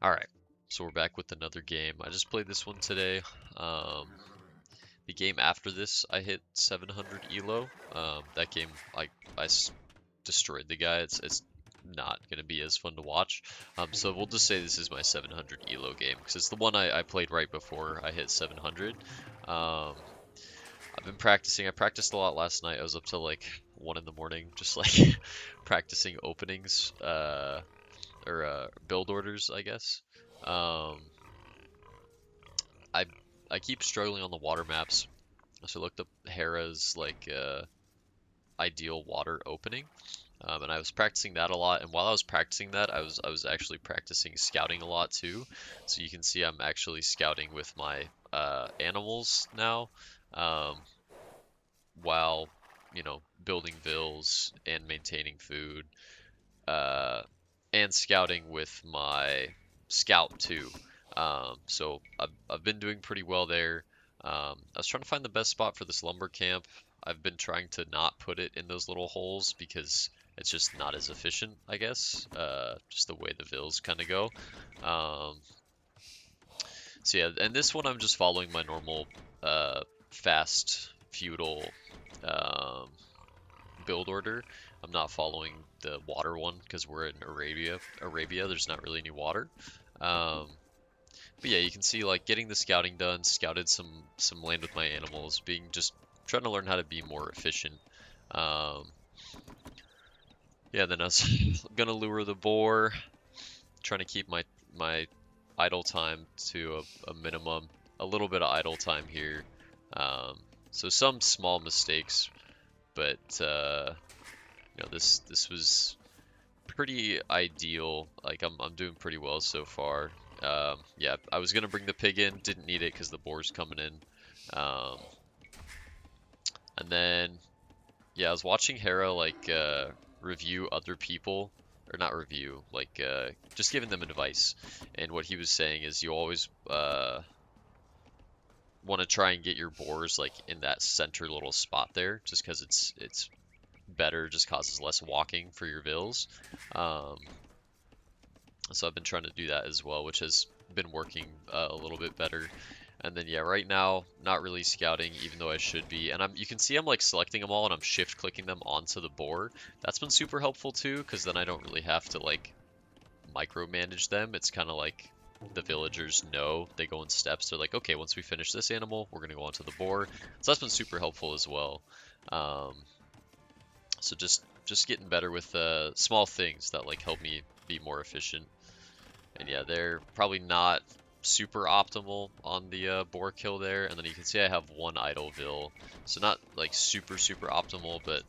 Alright, so we're back with another game. I just played this one today. Um, the game after this, I hit 700 elo. That game, I destroyed the guy. It's not gonna be as fun to watch. So we'll just say this is my 700 elo game because it's the one I played right before I hit 700. Um, I've been practicing. I practiced a lot last night. I was up till like 1 in the morning, just like practicing openings, or build orders, I guess. Um, I I keep struggling on the water maps. So I looked up Hera's like ideal water opening, and I was practicing that a lot. And while I was practicing that, I was actually practicing scouting a lot too. So you can see I'm actually scouting with my animals now, um, while building vills and maintaining food, uh, and scouting with my scout too. So I've been doing pretty well there. I was trying to find the best spot for this lumber camp. I've been trying to not put it in those little holes because it's just not as efficient, I guess. Just the way the vills kind of go. Um, so yeah, and this one I'm just following my normal fast feudal um, build order. I'm not following the water one because we're in Arabia. Arabia, there's not really any water. Um, but yeah, you can see like getting the scouting done, scouted some land with my animals, being just trying to learn how to be more efficient. Um, yeah, then I was gonna lure the boar, trying to keep my idle time to a minimum. A little bit of idle time here. So some small mistakes, but this was pretty ideal. Like I'm doing pretty well so far. Yeah, I was gonna bring the pig in, didn't need it because the boar's coming in. Um, and then yeah, I was watching Hera like review other people, or not review, like just giving them advice. And what he was saying is you always want to try and get your boars like in that center little spot there, just because it's better, just causes less walking for your vills. Um, So I've been trying to do that as well, which has been working a little bit better. And then yeah, right now not really scouting, even though I should be. And you can see I'm like selecting them all and I'm shift clicking them onto the board. That's been super helpful too, because then I don't really have to like micromanage them. It's kind of like the villagers know, they go in steps. They're like, okay, once we finish this animal, we're gonna go onto the board. So that's been super helpful as well. Um, so just getting better with small things that like help me be more efficient. And yeah, they're probably not super optimal on the boar kill there. And then you can see I have one idleville, so not like super optimal, but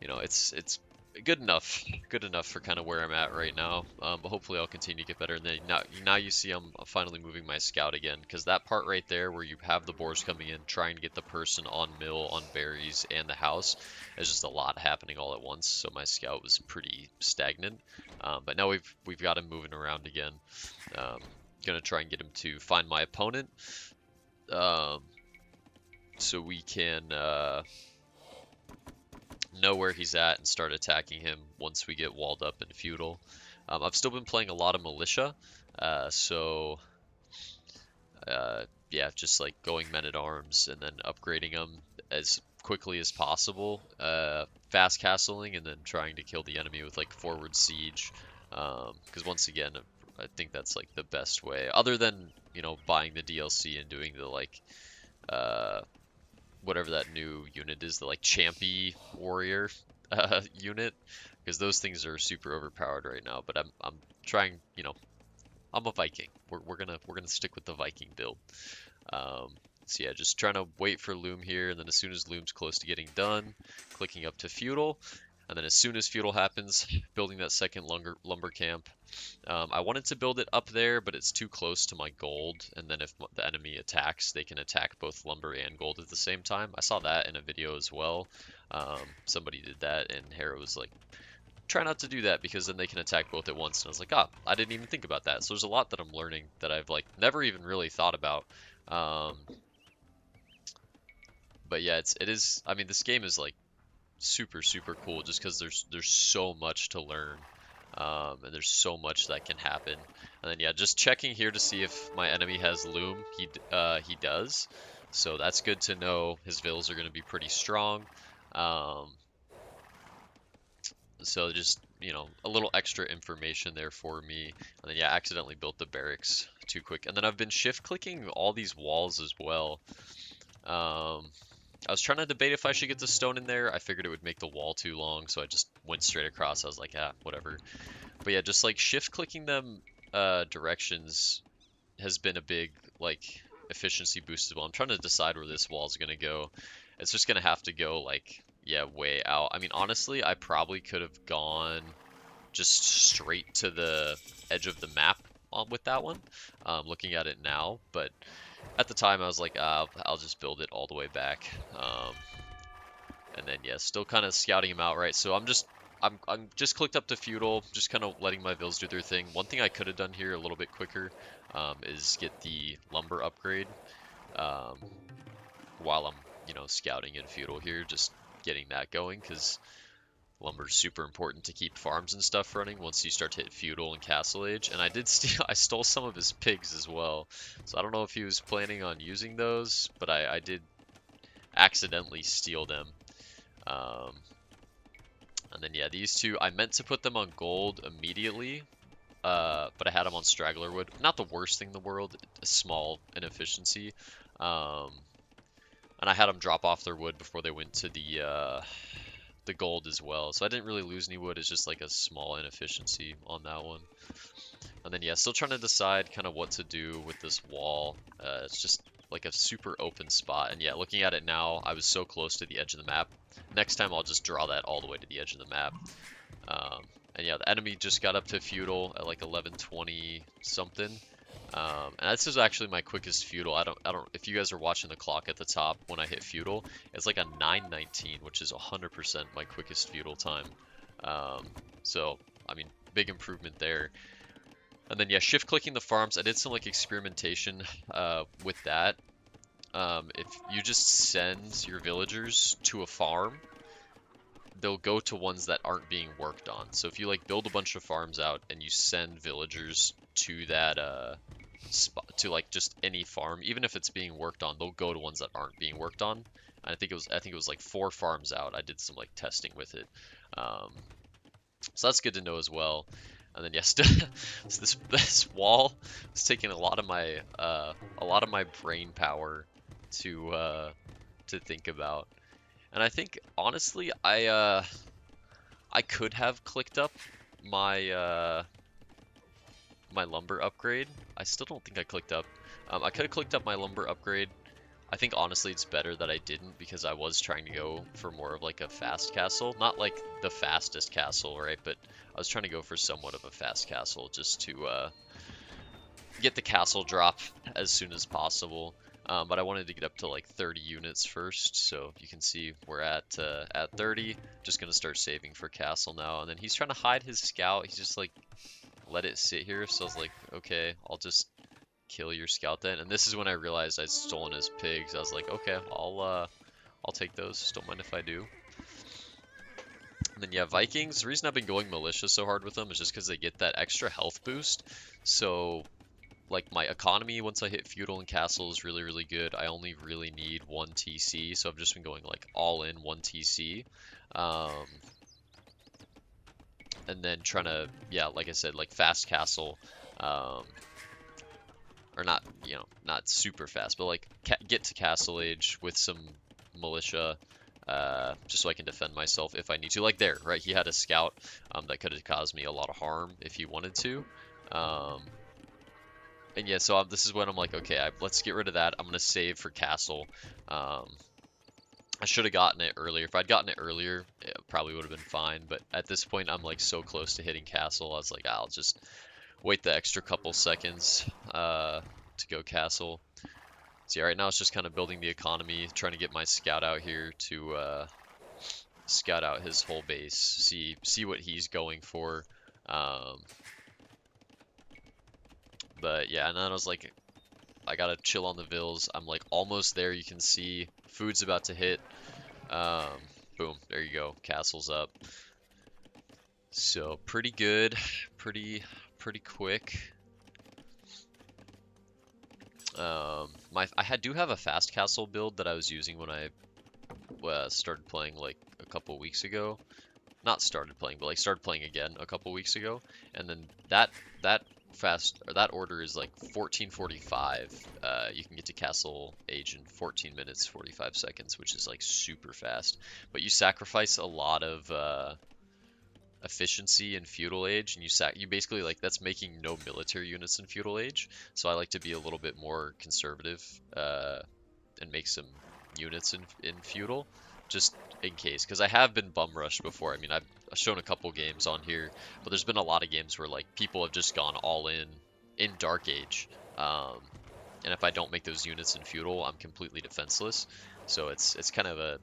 it's good enough for kind of where I'm at right now. But hopefully I'll continue to get better. And then now you see I'm finally moving my scout again, because that part right there where you have the boars coming in, trying to get the person on mill, on berries, and the house, is just a lot happening all at once. So my scout was pretty stagnant. But now we've got him moving around again. Um, Gonna try and get him to find my opponent, um, so we can know where he's at and start attacking him once we get walled up in feudal. I've still been playing a lot of militia, so yeah, just like going men at arms and then upgrading them as quickly as possible, fast castling, and then trying to kill the enemy with like forward siege. Because once again, I think that's like the best way, other than buying the DLC and doing the like uh, whatever that new unit is, the like Champy Warrior unit, because those things are super overpowered right now. But I'm trying, I'm a Viking. We're gonna stick with the Viking build. Um, so yeah, just trying to wait for Loom here, and then as soon as Loom's close to getting done, clicking up to Feudal, and then as soon as Feudal happens, building that second lumber camp. I wanted to build it up there, but it's too close to my gold, and then if the enemy attacks, they can attack both lumber and gold at the same time. I saw that in a video as well. Somebody did that, and Hera was like, try not to do that because then they can attack both at once. And I was like, ah, I didn't even think about that. So there's a lot that I'm learning that I've like never even really thought about. Um, but yeah, it is. I mean, this game is like super cool just because there's so much to learn. And there's so much that can happen. And then yeah, just checking here to see if my enemy has loom. He does, so that's good to know. His vills are going to be pretty strong. Um, so just, you know, a little extra information there for me. And then yeah, accidentally built the barracks too quick. And then I've been shift clicking all these walls as well. I was trying to debate if I should get the stone in there. I figured it would make the wall too long, so I just went straight across. I was like, ah, whatever. But yeah, just like shift clicking them directions has been a big like efficiency boost as well. I'm trying to decide where this wall is gonna go. It's just gonna have to go like, yeah, way out. I mean, honestly, I probably could have gone just straight to the edge of the map with that one, looking at it now. But at the time, I was like, I'll just build it all the way back. And then yeah, still kind of scouting him out, right? So I'm just clicked up to feudal, just kind of letting my vills do their thing. One thing I could have done here a little bit quicker is get the lumber upgrade um, while I'm, you know, scouting in feudal here, just getting that going, because lumber's super important to keep farms and stuff running once you start to hit feudal and castle age. And I did steal, I stole some of his pigs as well, so I don't know if he was planning on using those, but I did accidentally steal them. Um, and then yeah, these two, I meant to put them on gold immediately, but I had them on straggler wood. Not the worst thing in the world, a small inefficiency. Um, and I had them drop off their wood before they went to the gold as well. So I didn't really lose any wood. It's just like a small inefficiency on that one. And then yeah, still trying to decide kind of what to do with this wall. It's just like a super open spot. And yeah, looking at it now, I was so close to the edge of the map. Next time I'll just draw that all the way to the edge of the map. Um, and yeah, the enemy just got up to feudal at like 11:20 something. And this is actually my quickest feudal. I don't, if you guys are watching the clock at the top when I hit feudal, it's like a 9:19, which is 100% my quickest feudal time. So, I mean, big improvement there. And then yeah, shift clicking the farms. I did some like experimentation with that. If you just send your villagers to a farm, they'll go to ones that aren't being worked on. So if you like build a bunch of farms out and you send villagers to that spot, to like just any farm, even if it's being worked on, they'll go to ones that aren't being worked on. And I think it was like 4 farms out. I did some like testing with it. So that's good to know as well. And then yes, so this wall is taking a lot of my brain power to think about. And I think honestly, I could have clicked up my my lumber upgrade. I still don't think I clicked up. I could have clicked up my lumber upgrade. I think honestly it's better that I didn't, because I was trying to go for more of like a fast castle. Not like the fastest castle, right? But I was trying to go for somewhat of a fast castle just to get the castle drop as soon as possible. But I wanted to get up to like 30 units first, so you can see we're at 30. Just gonna start saving for castle now. And then he's trying to hide his scout. He's just like, let it sit here. So I was like, okay, I'll just kill your scout then. And this is when I realized I'd stolen his pigs. I was like, okay, I'll take those. Just don't mind if I do. And then yeah, Vikings. The reason I've been going militia so hard with them is just because they get that extra health boost. So like my economy once I hit feudal and castle is really, really good. I only really need 1 TC, so I've just been going like all in 1 TC. And then trying to, yeah, like I said, like fast castle, or not, you know, not super fast, but like get to castle age with some militia, just so I can defend myself if I need to. Like there, right? He had a scout that could have caused me a lot of harm if he wanted to. And yeah, so this is when I'm like, okay, let's get rid of that. I'm going to save for castle. I should have gotten it earlier. If I'd gotten it earlier, it probably would have been fine. But at this point, I'm like so close to hitting castle. I was like, I'll just wait the extra couple seconds to go castle. So yeah, right now it's just kind of building the economy, trying to get my scout out here to scout out his whole base, see what he's going for. But yeah, and then I was like, I gotta chill on the vills. I'm like almost there. You can see food's about to hit. Boom, there you go. Castle's up. So pretty good, pretty quick. I do have a fast castle build that I was using when I started playing like a couple weeks ago. Not started playing, but like started playing again a couple weeks ago. And then that that order is like 1445. You can get to castle age in 14 minutes 45 seconds, which is like super fast. But you sacrifice a lot of efficiency in feudal age, and you basically like that's making no military units in feudal age. So I like to be a little bit more conservative and make some units in feudal just in case, because I have been bum rushed before. I mean, I've shown a couple games on here, but there's been a lot of games where like people have just gone all in dark age, and if I don't make those units in feudal, I'm completely defenseless. So it's kind of a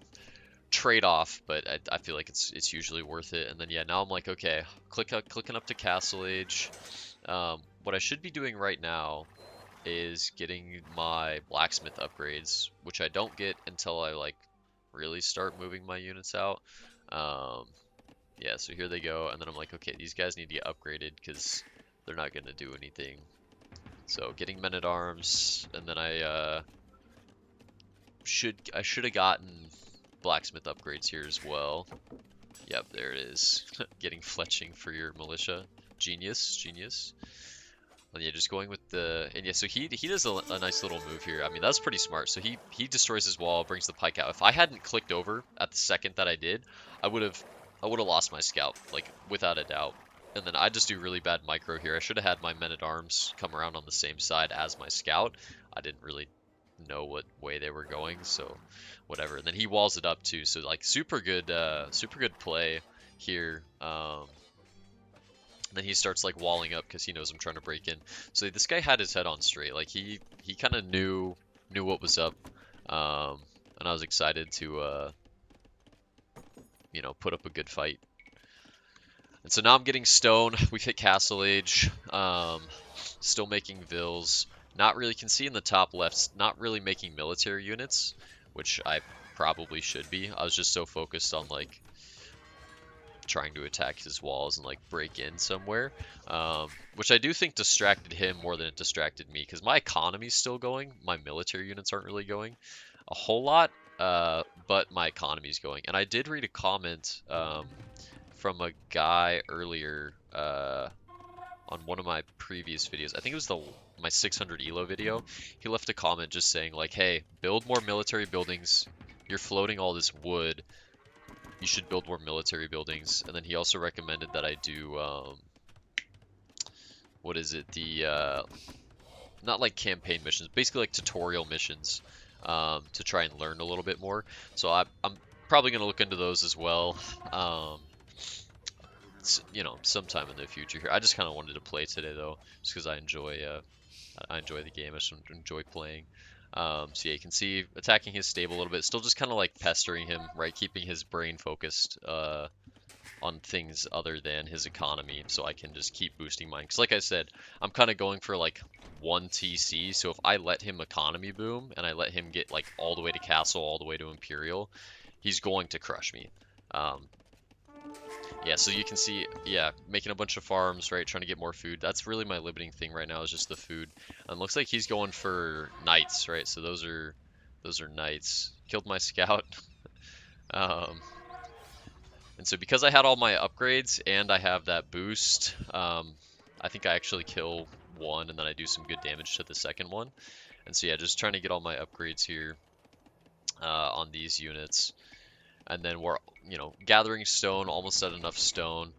trade-off, but I feel like it's usually worth it. And then yeah, now I'm like, okay, clicking up to castle age. What I should be doing right now is getting my blacksmith upgrades, which I don't get until I like really start moving my units out. Um, yeah, so here they go, and then I'm like, okay, these guys need to get upgraded because they're not gonna do anything. So getting men at arms, and then I should have gotten blacksmith upgrades here as well. Yep, there it is. Getting fletching for your militia. Genius, genius. And yeah, just going with the and yeah, so he does a nice little move here. I mean, that's pretty smart. So he destroys his wall, brings the pike out. If I hadn't clicked over at the second that I did, I would have lost my scout, like without a doubt. And then I just do really bad micro here. I should have had my men at arms come around on the same side as my scout. I didn't really know what way they were going, so whatever. And then he walls it up too, so like super good play here. Then he starts like walling up because he knows I'm trying to break in. So this guy had his head on straight. Like he kind of knew what was up, and I was excited to put up a good fight. And so now I'm getting stone. We've hit castle age. Still making vills. Not really, can see in the top left, not really making military units, which I probably should be. I was just so focused on like trying to attack his walls and like break in somewhere, which I do think distracted him more than it distracted me, because my economy's still going. My military units aren't really going a whole lot, but my economy's going. And I did read a comment from a guy earlier on one of my previous videos. I think it was my 600 elo video. He left a comment just saying like, hey, build more military buildings. You're floating all this wood. You should build more military buildings. And then he also recommended that I do, what is it? Not like campaign missions, basically like tutorial missions, to try and learn a little bit more. So I'm probably going to look into those as well. Sometime in the future here. I just kind of wanted to play today though, just because I enjoy the game. I just enjoy playing. So yeah, you can see attacking his stable a little bit, still just kind of like pestering him, right? Keeping his brain focused on things other than his economy, so I can just keep boosting mine. Because like I said, I'm kind of going for like 1 TC, so if I let him economy boom and I let him get like all the way to castle, all the way to imperial, he's going to crush me. Yeah, so you can see, yeah, making a bunch of farms, right, trying to get more food. That's really my limiting thing right now, is just the food. And looks like he's going for knights, right? So those are knights. Killed my scout. um, and so because I had all my upgrades and I have that boost, I think I actually kill one and then I do some good damage to the second one. And so yeah, just trying to get all my upgrades here on these units. And then we're, gathering stone, almost at enough stone.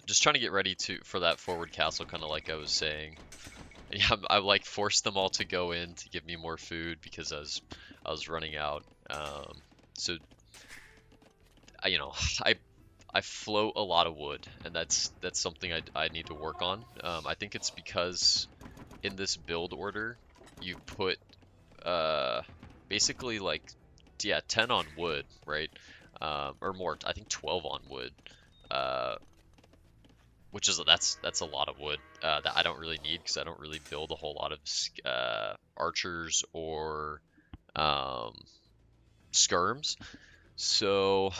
Just trying to get ready for that forward castle, kind of like I was saying. Yeah, I like forced them all to go in to give me more food because I was running out. So I float a lot of wood, and that's something I need to work on. I think it's because in this build order you put basically like 10 on wood, right? Or more. I think 12 on wood. Which is that's a lot of wood that I don't really need, because I don't really build a whole lot of archers or skirms. So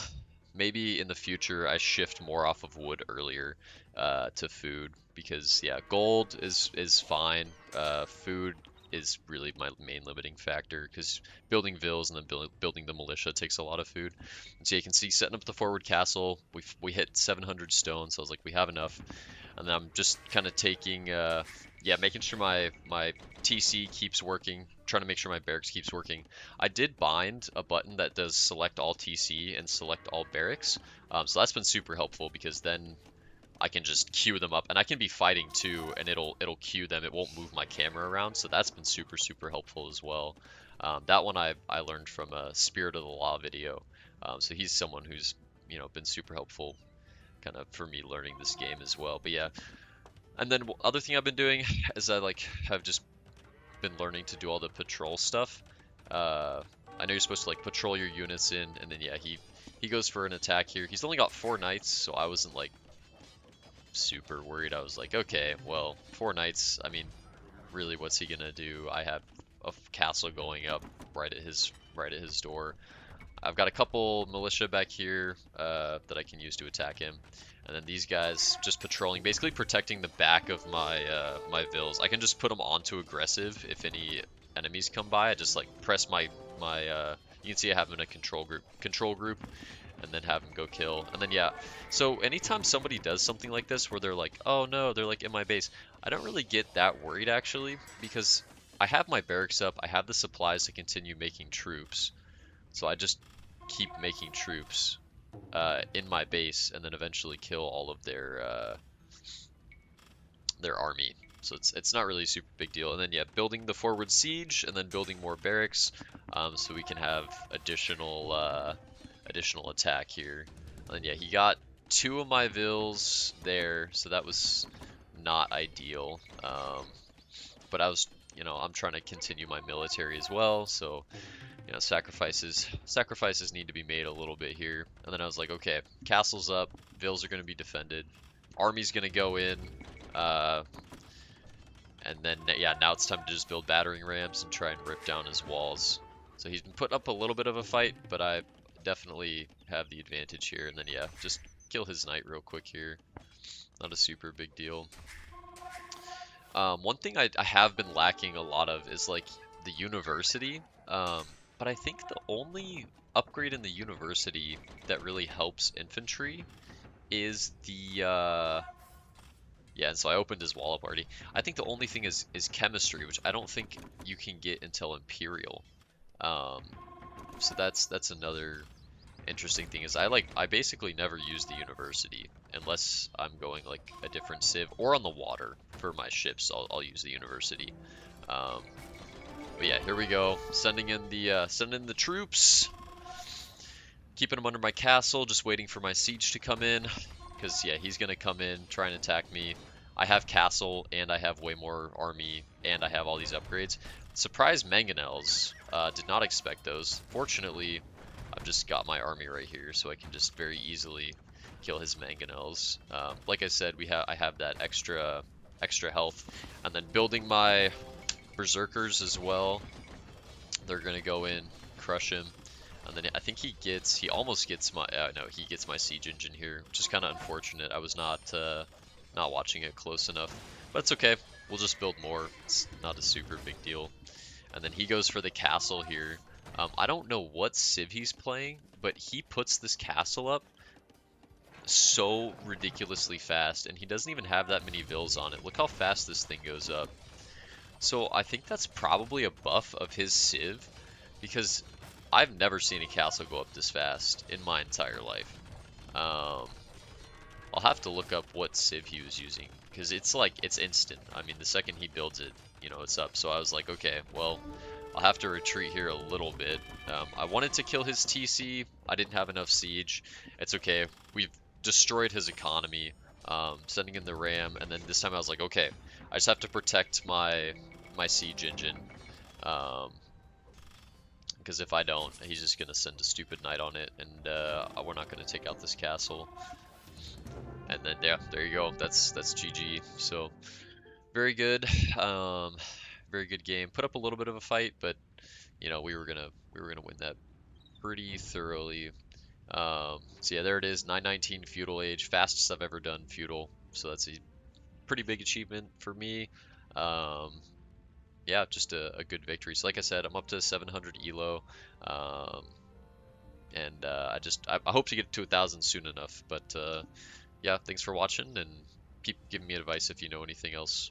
maybe in the future I shift more off of wood earlier to food because yeah, gold is fine. Food is really my main limiting factor because building vills and then building the militia takes a lot of food. And so you can see setting up the forward castle, we hit 700 stone, so I was like we have enough. And then I'm just kind of taking yeah, making sure my TC keeps working, trying to make sure my barracks keeps working. I did bind a button that does select all TC and select all barracks. So that's been super helpful because then I can just queue them up and I can be fighting too and it'll queue them. It won't move my camera around. So that's been super helpful as well. That one I learned from a Spirit of the Law video. So he's someone who's, been super helpful kind of for me learning this game as well. But yeah, and then other thing I've been doing is I like have just been learning to do all the patrol stuff. I know you're supposed to like patrol your units in, and then yeah, he goes for an attack here. He's only got 4 knights, so I wasn't like super worried. I was like, okay, well, 4 knights. I mean, really, what's he gonna do? I have a castle going up right at his door. I've got a couple militia back here that I can use to attack him. And then these guys just patrolling, basically protecting the back of my vills. I can just put them onto aggressive if any enemies come by. I just like press my you can see I have them in a control group, and then have them go kill. And then yeah, so anytime somebody does something like this where they're like, oh no, they're like in my base, I don't really get that worried actually because I have my barracks up, I have the supplies to continue making troops. So I just keep making troops in my base, and then eventually kill all of their army. So it's not really a super big deal. And then yeah, building the forward siege, and then building more barracks, so we can have additional attack here. And then yeah, he got 2 of my vills there, so that was not ideal. But I'm trying to continue my military as well, so sacrifices need to be made a little bit here. And then I was like, okay, castle's up, vills are going to be defended, army's going to go in, uh, and then yeah, now it's time to just build battering rams and try and rip down his walls. So he's been putting up a little bit of a fight, but I definitely have the advantage here. And then yeah, just kill his knight real quick here. Not a super big deal. One thing I have been lacking a lot of is like the university. But I think the only upgrade in the university that really helps infantry is the yeah, and so I opened his wall up already. I think the only thing is chemistry, which I don't think you can get until Imperial. Um, so that's another interesting thing is I basically never use the university unless I'm going like a different civ or on the water for my ships. I'll use the university. Um, but yeah, here we go. Sending in the troops. Keeping them under my castle, just waiting for my siege to come in. Because yeah, he's gonna come in, try and attack me. I have castle, and I have way more army, and I have all these upgrades. Surprise mangonels. Did not expect those. Fortunately, I've just got my army right here, so I can just very easily kill his mangonels. Like I said, I have that extra health, and then building my berserkers as well. They're gonna go in, crush him, and then I think he almost gets my, no, he gets my siege engine here, which is kind of unfortunate. I was not watching it close enough, but it's okay. We'll just build more. It's not a super big deal. And then he goes for the castle here. I don't know what civ he's playing, but he puts this castle up so ridiculously fast, and he doesn't even have that many vills on it. Look how fast this thing goes up. So I think that's probably a buff of his civ, because I've never seen a castle go up this fast in my entire life. I'll have to look up what civ he was using, because it's instant. I mean, the second he builds it, it's up. So I was like, okay, well, I'll have to retreat here a little bit. I wanted to kill his TC. I didn't have enough siege. It's okay. We've destroyed his economy, sending in the ram, and then this time I was like, okay, I just have to protect my siege engine. Because if I don't, he's just going to send a stupid knight on it, and we're not going to take out this castle. And then, yeah, there you go. That's GG. So, very good. Very good game. Put up a little bit of a fight, but, we were gonna win that pretty thoroughly. So yeah, there it is, 919 feudal age, fastest I've ever done feudal. So that's a pretty big achievement for me. Um, yeah, just a good victory. So like I said, I'm up to 700 elo. Um, and I hope to get to 1,000 soon enough. But yeah, thanks for watching and keep giving me advice if you know anything else.